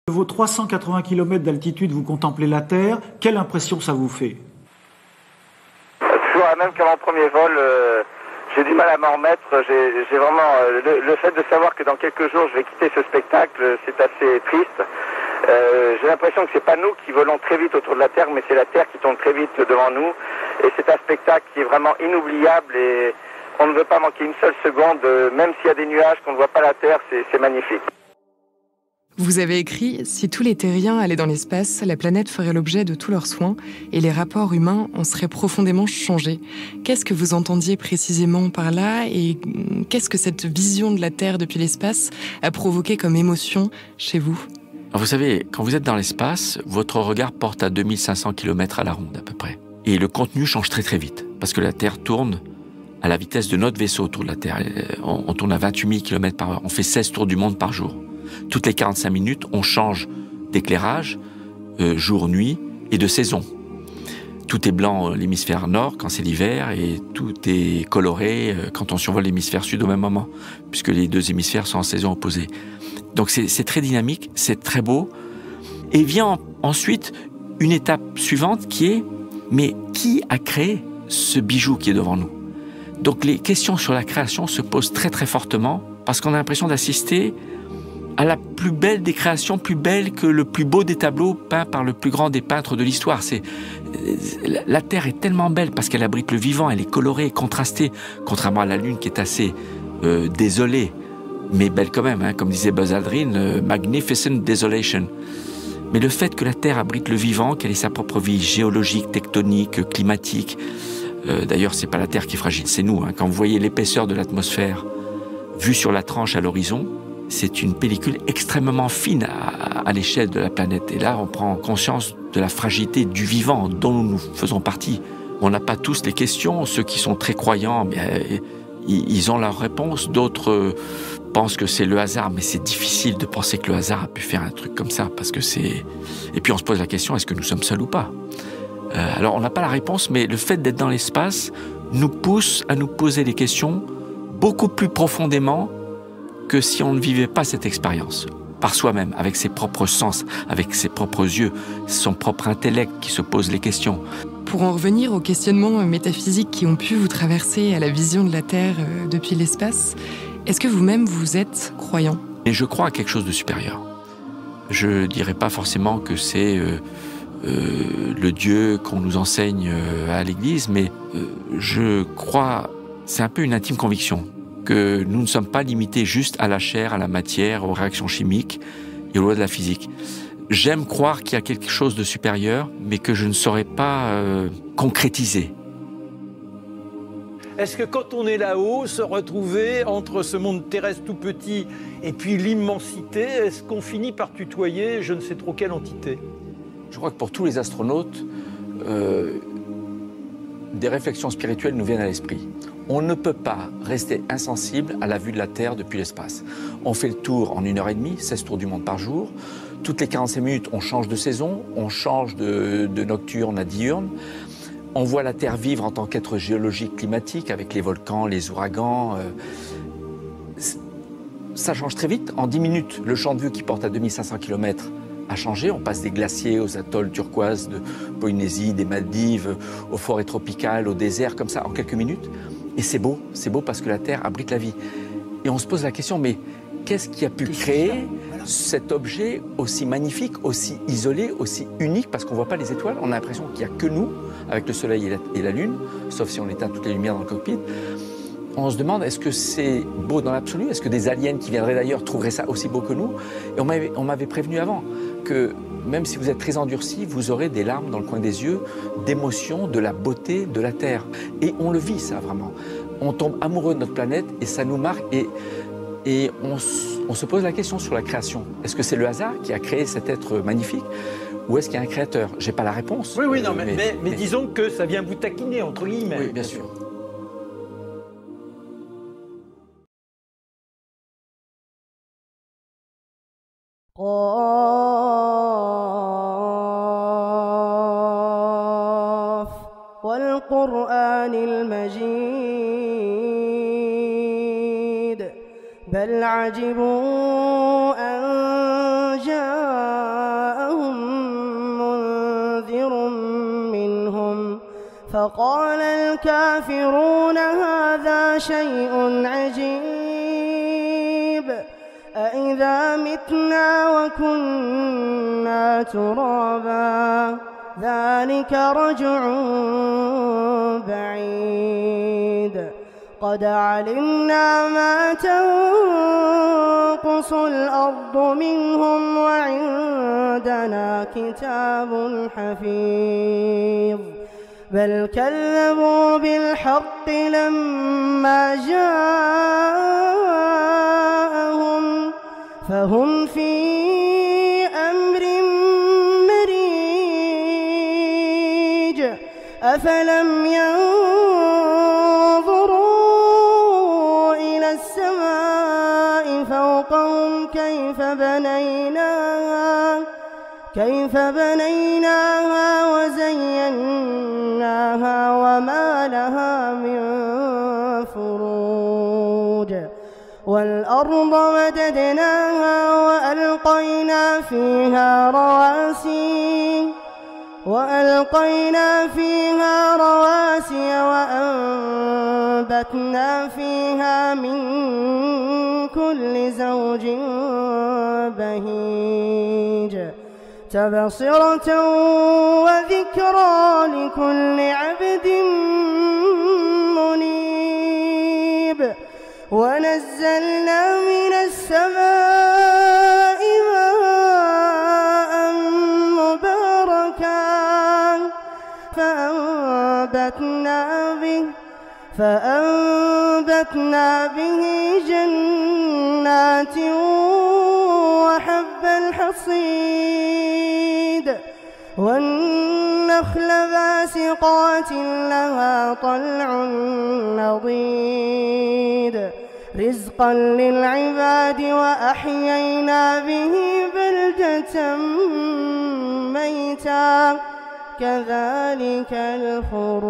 Vos 380 km d'altitude, vous contemplez la Terre. Quelle impression ça vous fait? Toujours la même qu'à mon premier vol. J'ai du mal à m'en remettre. J'ai vraiment le fait de savoir que dans quelques jours je vais quitter ce spectacle, c'est assez triste. J'ai l'impression que c'est pas nous qui volons très vite autour de la Terre, mais c'est la Terre qui tourne très vite devant nous. Et c'est un spectacle qui est vraiment inoubliable et on ne veut pas manquer une seule seconde. Même s'il y a des nuages, qu'on ne voit pas la Terre, c'est magnifique. Vous avez écrit « Si tous les terriens allaient dans l'espace, la planète ferait l'objet de tous leurs soins et les rapports humains en seraient profondément changés ». Qu'est-ce que vous entendiez précisément par là et qu'est-ce que cette vision de la Terre depuis l'espace a provoqué comme émotion chez vous? Vous savez, quand vous êtes dans l'espace, votre regard porte à 2500 km à la ronde à peu près. Et le contenu change très très vite parce que la Terre tourne à la vitesse de notre vaisseau autour de la Terre. On tourne à 28 000 km par heure. On fait 16 tours du monde par jour. Toutes les 45 minutes, on change d'éclairage, jour-nuit et de saison. Tout est blanc l'hémisphère nord quand c'est l'hiver et tout est coloré quand on survole l'hémisphère sud au même moment, puisque les deux hémisphères sont en saison opposée. Donc c'est très dynamique, c'est très beau. Et vient ensuite une étape suivante qui est, mais qui a créé ce bijou qui est devant nous? Donc les questions sur la création se posent très très fortement parce qu'on a l'impression d'assister à la plus belle des créations, plus belle que le plus beau des tableaux peints par le plus grand des peintres de l'histoire. La Terre est tellement belle parce qu'elle abrite le vivant, elle est colorée, contrastée, contrairement à la Lune qui est assez désolée, mais belle quand même, hein, comme disait Buzz Aldrin, Magnificent Desolation. Mais le fait que la Terre abrite le vivant, qu'elle ait sa propre vie géologique, tectonique, climatique, d'ailleurs c'est pas la Terre qui est fragile, c'est nous. Hein. Quand vous voyez l'épaisseur de l'atmosphère vue sur la tranche à l'horizon, c'est une pellicule extrêmement fine à l'échelle de la planète. Et là, on prend conscience de la fragilité du vivant dont nous faisons partie. On n'a pas tous les questions. Ceux qui sont très croyants, ils ont leur réponse. D'autres pensent que c'est le hasard, mais c'est difficile de penser que le hasard a pu faire un truc comme ça, parce que c'est... Et puis on se pose la question, est-ce que nous sommes seuls ou pas? Alors on n'a pas la réponse, mais le fait d'être dans l'espace nous pousse à nous poser des questions beaucoup plus profondément que si on ne vivait pas cette expérience, par soi-même, avec ses propres sens, avec ses propres yeux, son propre intellect qui se pose les questions. Pour en revenir aux questionnements métaphysiques qui ont pu vous traverser à la vision de la Terre depuis l'espace, est-ce que vous-même vous êtes croyant? Et je crois à quelque chose de supérieur. Je ne dirais pas forcément que c'est le Dieu qu'on nous enseigne à l'Église, mais je crois, c'est un peu une intime conviction, que nous ne sommes pas limités juste à la chair, à la matière, aux réactions chimiques et aux lois de la physique. J'aime croire qu'il y a quelque chose de supérieur, mais que je ne saurais pas concrétiser. Est-ce que quand on est là-haut, se retrouver entre ce monde terrestre tout petit et puis l'immensité, est-ce qu'on finit par tutoyer je ne sais trop quelle entité? Je crois que pour tous les astronautes, des réflexions spirituelles nous viennent à l'esprit. On ne peut pas rester insensible à la vue de la Terre depuis l'espace. On fait le tour en 1h30, 16 tours du monde par jour. Toutes les 45 minutes, on change de saison, on change de nocturne à diurne. On voit la Terre vivre en tant qu'être géologique climatique avec les volcans, les ouragans. Ça change très vite. En 10 minutes, le champ de vue qui porte à 2500 km a changé. On passe des glaciers aux atolls turquoises de Polynésie, des Maldives, aux forêts tropicales, au désert, comme ça, en quelques minutes. Et c'est beau parce que la Terre abrite la vie. Et on se pose la question, mais qu'est-ce qui a pu créer cet objet aussi magnifique, aussi isolé, aussi unique? Parce qu'on ne voit pas les étoiles, on a l'impression qu'il n'y a que nous, avec le Soleil et la Lune, sauf si on éteint toutes les lumières dans le cockpit. On se demande, est-ce que c'est beau dans l'absolu? Est-ce que des aliens qui viendraient d'ailleurs trouveraient ça aussi beau que nous? Et on m'avait prévenu avant que même si vous êtes très endurci, vous aurez des larmes dans le coin des yeux, d'émotion, de la beauté de la Terre. Et on le vit, ça, vraiment. On tombe amoureux de notre planète et ça nous marque. Et on se pose la question sur la création. Est-ce que c'est le hasard qui a créé cet être magnifique? Ou est-ce qu'il y a un créateur? J'ai pas la réponse. Oui, non, mais disons que ça vient vous taquiner, entre guillemets. Oui, bien sûr. والقرآن المجيد بل عجبوا أن جاءهم فقال الكافرون هذا شيء عجيب أإذا متنا وكنا ترابا ذلك رجع بعيد قد علمنا ما تنقص الأرض منهم وعندنا كتاب حفيظ بل كذبوا بالحق لما جاءهم فهم في أمر مريج أفلم ينظروا إلى السماء فوقهم كيف بنيناها وزيناها وما لها من فروج والأرض مددناها وألقينا فيها رواسي وأنبتنا فيها من كل زوج بهيج تبصرة وذكرى لكل عبد منيب ونزلنا من السماء ماء مباركا فأنبتنا به جنات وحب الحصيد والنخل باسقات لها طلع نضيد رزقا للعباد وأحيينا به بلدة ميتا كذلك الخروج.